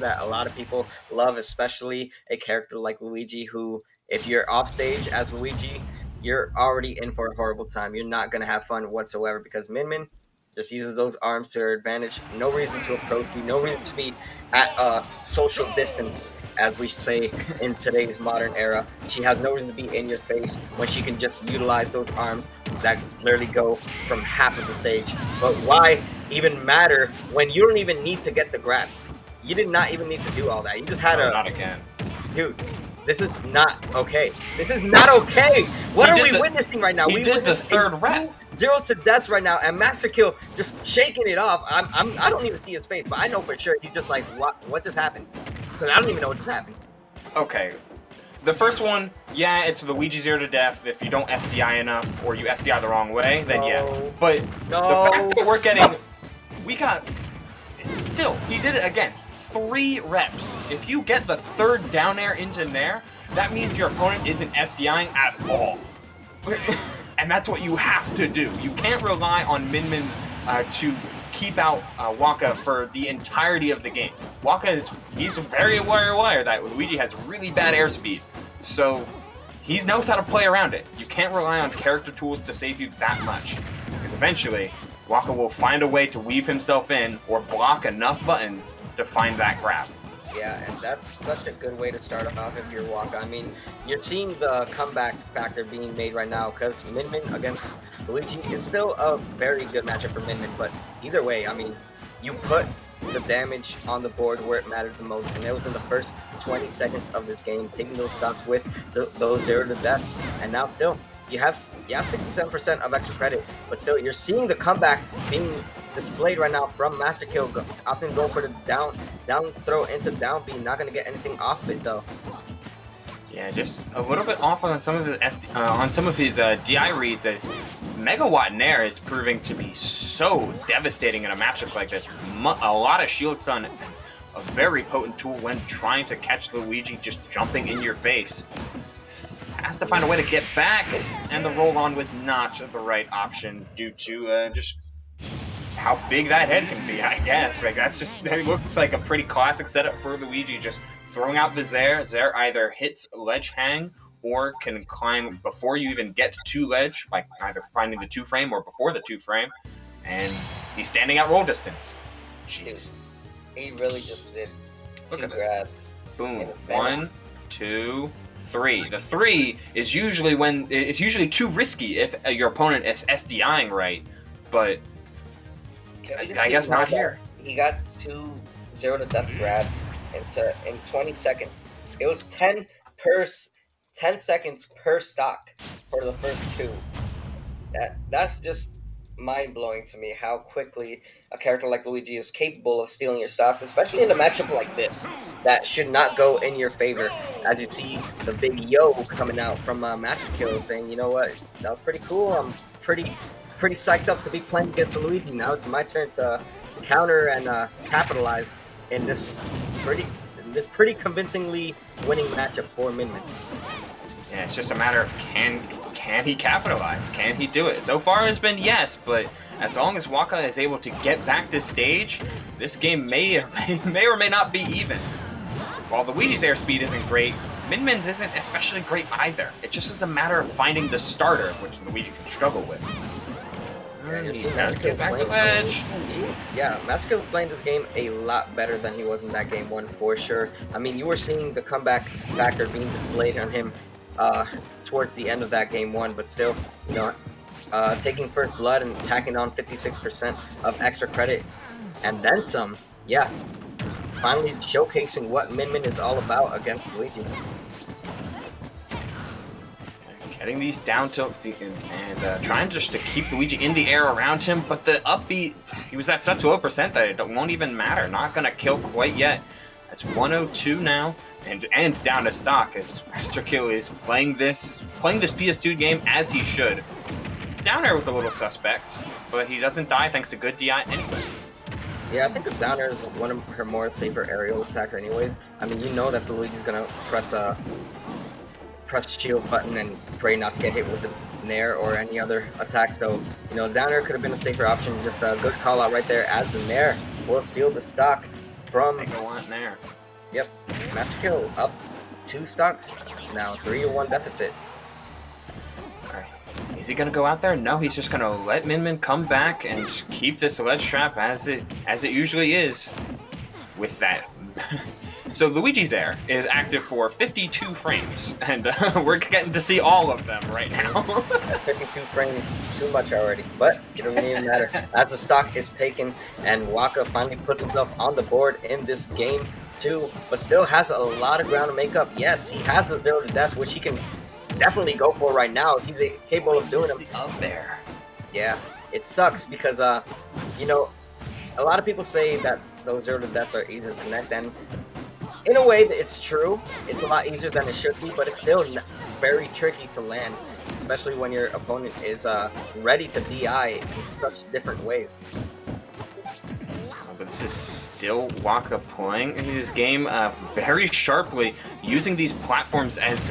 that a lot of people love, especially a character like Luigi, who, if you're off stage as Luigi, you're already in for a horrible time. You're not going to have fun whatsoever because Min Min just uses those arms to her advantage. No reason to approach you, no reason to be at a social distance, as we say in today's modern era. She has no reason to be in your face when she can just utilize those arms that literally go from half of the stage. But why even matter when you don't even need to get the grab? You did not even need to do all that. You just had not again. Dude, this is not okay. This is not okay. What are we witnessing right now? We did the third rep. 0 to deaths right now, and MasterKill just shaking it off. I don't even see his face, but I know for sure he's just like, what just happened? Because I don't even know what just happened. Okay. The first one, yeah, it's Luigi 0 to death. If you don't SDI enough, or you SDI the wrong way, then yeah. But the fact that we're getting... We got... Still, he did it again. 3 reps. If you get the third down air into Nair, that means your opponent isn't SDIing at all. And that's what you have to do. You can't rely on Min Min to keep out WaKa for the entirety of the game. WaKa he's very aware that Luigi has really bad airspeed, so he knows how to play around it. You can't rely on character tools to save you that much, because eventually WaKa will find a way to weave himself in or block enough buttons to find that grab. Yeah, and that's such a good way to start off if you're WaKa. I mean, you're seeing the comeback factor being made right now because Min Min against Luigi is still a very good matchup for Min Min, but either way, I mean, you put the damage on the board where it mattered the most, and it was in the first 20 seconds of this game, taking those stocks with those 0 to deaths, and now still, you have 67% of extra credit, but still, you're seeing the comeback being displayed right now from MasterKill, often going for the down throw into down B, not going to get anything off it though. Yeah, just a little bit off on some of his DI reads, as Megawatt Nair is proving to be so devastating in a matchup like this. A lot of shield stun, a very potent tool when trying to catch Luigi just jumping in your face. Has to find a way to get back, and the roll-on was not the right option due to just how big that head can be, I guess. Like, that's just, it looks like a pretty classic setup for Luigi, just throwing out the Zair. Zair either hits ledge hang or can climb before you even get to ledge, like either finding the 2-frame or before the 2-frame, and he's standing at roll distance. Jeez. He really just did Look 2 at grabs. This. Boom. 1, 2, 3. The 3 is usually when it's usually too risky if your opponent is SDIing right, but I guess not here. He got 2 0 to death grabs in 20 seconds. It was 10 seconds per stock for the first 2. That's just mind-blowing to me how quickly a character like Luigi is capable of stealing your stocks, especially in a matchup like this that should not go in your favor. As you see the big yo coming out from MasterKill saying, you know what, that was pretty cool. I'm pretty psyched up to be playing against Luigi. Now it's my turn to counter and capitalize in this pretty convincingly winning matchup for Min Min. Yeah, it's just a matter of can he capitalize? Can he do it? So far it's been yes, but as long as WaKa is able to get back to stage, this game may or may not be even. While Luigi's airspeed isn't great, Min Min's isn't especially great either. It just is a matter of finding the starter, which Luigi can struggle with. Let's get back to ledge. Yeah, MasterKill playing this game a lot better than he was in that game 1 for sure. I mean, you were seeing the comeback factor being displayed on him towards the end of that game 1, but still, you know, taking first blood and tacking on 56% of extra credit and then some. Yeah, finally showcasing what Min Min is all about against Luigi. Getting these down tilts and trying just to keep Luigi in the air around him, but the upbeat, he was at such low percent that it won't even matter. Not gonna kill quite yet. That's 102 now, and down to stock as MasterKill is playing this PS2 game as he should. Down air was a little suspect, but he doesn't die thanks to good DI anyway. Yeah, I think the down air is one of her more safer aerial attacks anyways. I mean, you know that the Luigi's gonna press shield button and pray not to get hit with the Nair or any other attack, so, you know, down air could have been a safer option. Just a good call out right there as the Nair will steal the stock from... Megawatt Nair. Yep, MasterKill up 2 stocks, now 3-1 deficit. Alright, is he gonna go out there? No, he's just gonna let Min Min come back and just keep this ledge trap as it usually is. With that. So Luigi's Air is active for 52 frames, and we're getting to see all of them right now. 52 frames, too much already, but it doesn't even matter. As the stock is taken, and WaKa finally puts himself on the board in this game 2, but still has a lot of ground to make up. Yes, he has the 0 to death, which he can definitely go for right now if he's capable of doing it. Up there. Yeah, it sucks because, you know, a lot of people say that those 0 to deaths are easy to connect, and in a way, it's true. It's a lot easier than it should be, but it's still very tricky to land, especially when your opponent is ready to DI in such different ways. But this is still WaKa playing his game very sharply, using these platforms as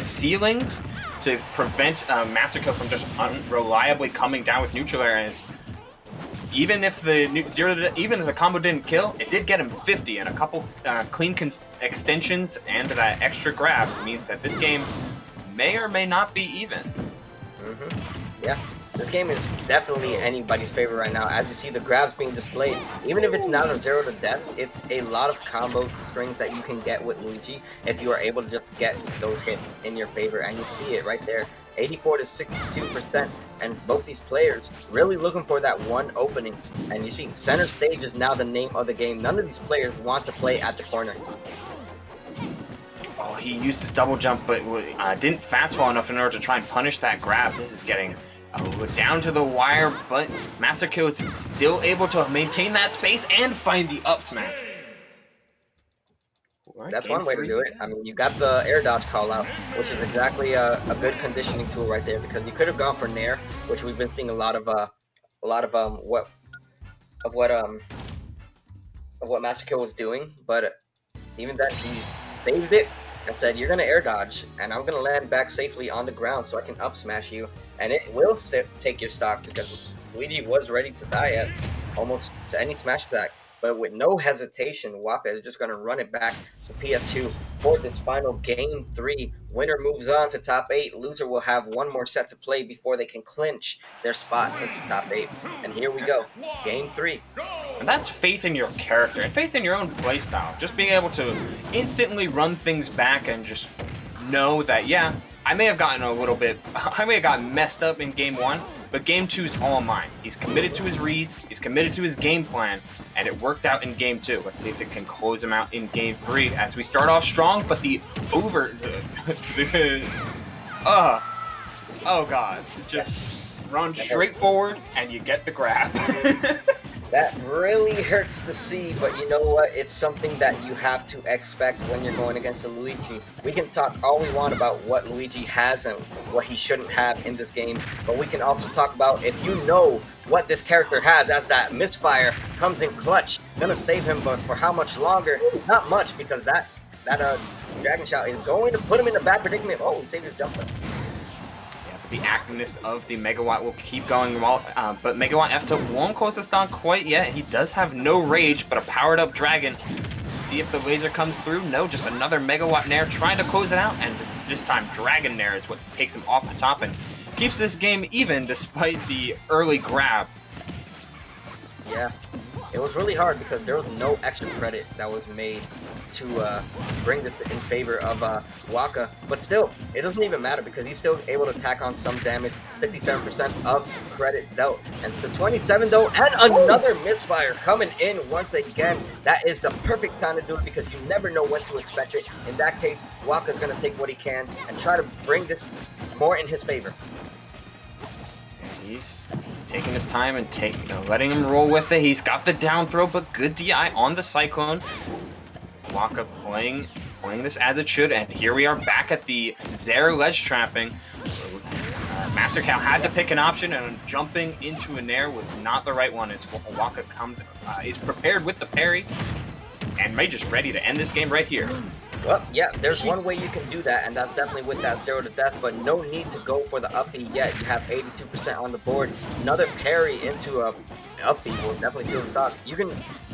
ceilings to prevent MasterKill from just unreliably coming down with neutral areas. Even if the combo didn't kill, it did get him 50, and a couple clean extensions and that extra grab means that this game may or may not be even. Yeah, this game is definitely anybody's favorite right now. As you see the grabs being displayed, even if it's not a 0 to death, it's a lot of combo strings that you can get with Luigi if you are able to just get those hits in your favor, and you see it right there. 84 to 62%, and both these players really looking for that one opening. And you see, center stage is now the name of the game. None of these players want to play at the corner. Oh, he used his double jump, but didn't fast fall enough in order to try and punish that grab. This is getting down to the wire, but MasterKill is still able to maintain that space and find the up smash. That's one way to do it. I mean, you got the air dodge call out, which is exactly a good conditioning tool right there, because you could have gone for Nair, which we've been seeing a lot of what MasterKill was doing, but even that he saved it and said, "You're gonna air dodge, and I'm gonna land back safely on the ground so I can up smash you, and it will take your stock," because Luigi was ready to die at almost to any smash attack. But with no hesitation, WaKa is just going to run it back to PS2 for this final Game 3. Winner moves on to top 8. Loser will have one more set to play before they can clinch their spot into top 8. And here we go, Game 3. And that's faith in your character and faith in your own playstyle. Just being able to instantly run things back and just know that, yeah, I may have gotten messed up in Game 1, but Game 2 is all mine. He's committed to his reads, he's committed to his game plan, and it worked out in Game 2. Let's see if it can close him out in Game 3 as we start off strong, but oh god, just run straight forward and you get the grab. That really hurts to see, but you know what? It's something that you have to expect when you're going against a Luigi. We can talk all we want about what Luigi has and what he shouldn't have in this game, but we can also talk about if you know what this character has, as that misfire comes in clutch, gonna save him, but for how much longer? Not much, because that Dragon Shout is going to put him in a bad predicament. Oh, he saved his jump though. The activeness of the Megawatt will keep going, but Megawatt F-Tilt won't close this down quite yet. He does have no rage, but a powered up dragon. Let's see if the laser comes through. No, just another Megawatt Nair trying to close it out, and this time Dragon Nair is what takes him off the top and keeps this game even despite the early grab. Yeah, it was really hard because there was no extra credit that was made to bring this in favor of WaKa, but still, it doesn't even matter because he's still able to tack on some damage. 57% of credit dealt, and to 27 though, and another misfire coming in once again. That is the perfect time to do it because you never know when to expect it. In that case, WaKa's gonna take what he can and try to bring this more in his favor. He's taking his time and letting him roll with it. He's got the down throw, but good DI on the Cyclone. WaKa playing this as it should, and here we are back at the Zare ledge trapping. MasterKill had to pick an option, and jumping into a Nair was not the right one as WaKa is prepared with the parry, and May just ready to end this game right here. Well, yeah, there's one way you can do that, and that's definitely with that 0 to death, but no need to go for the up B yet. You have 82% on the board. Another parry into a upbeat will definitely seal the stock. You can,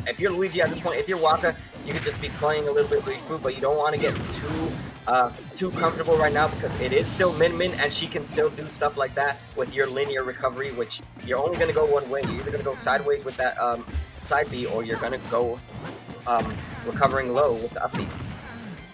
if you're Luigi at this point, if you're WaKa, you could just be playing a little bit Luigi food, but you don't want to get too comfortable right now because it is still Min and she can still do stuff like that with your linear recovery, which you're only going to go one way. You're either going to go sideways with that side B, or you're going to go recovering low with the up B.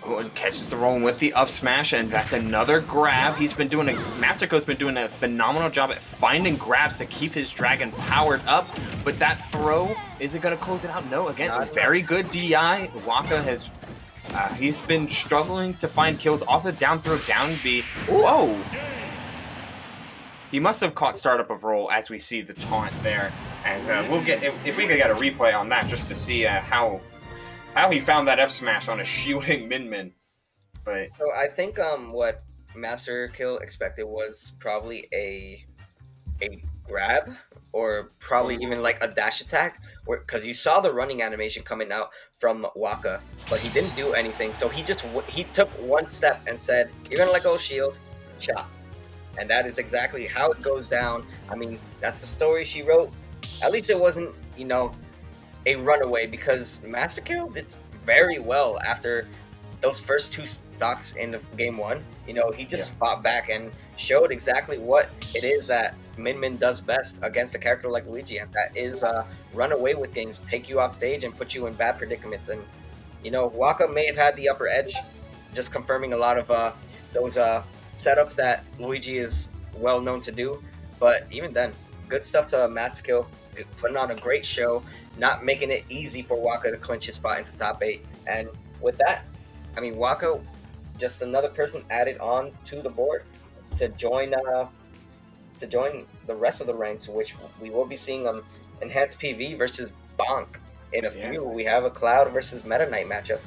Oh, and catches the roll with the up smash, and that's another grab. MasterKill's been doing a phenomenal job at finding grabs to keep his dragon powered up, but that throw, is it going to close it out? No, again, very good DI. WaKa has, he's been struggling to find kills off the down throw, down B. Whoa! He must have caught startup of roll as we see the taunt there, and we'll get, if we could get a replay on that just to see how he found that F smash on a shielding Min. But so I think what MasterKill expected was probably a grab, or probably even like a dash attack, because you saw the running animation coming out from WaKa, but he didn't do anything. So he took one step and said, "You're gonna let go of shield, chop," and that is exactly how it goes down. I mean, that's the story she wrote. At least it wasn't, you know, a runaway, because MasterKill did very well after those first two stocks in the game one. You know, he just fought back and showed exactly what it is that Min does best against a character like Luigi, and that is run away with games, take you off stage, and put you in bad predicaments. And, you know, WaKa may have had the upper edge, just confirming a lot of those setups that Luigi is well known to do. But even then, good stuff to MasterKill, putting on a great show, not making it easy for WaKa to clinch his spot into top 8. And with that, I mean, WaKa, just another person added on to the board to join the rest of the ranks, which we will be seeing Enhanced PV versus Bonk in a few. We have a Cloud versus Meta Knight matchup.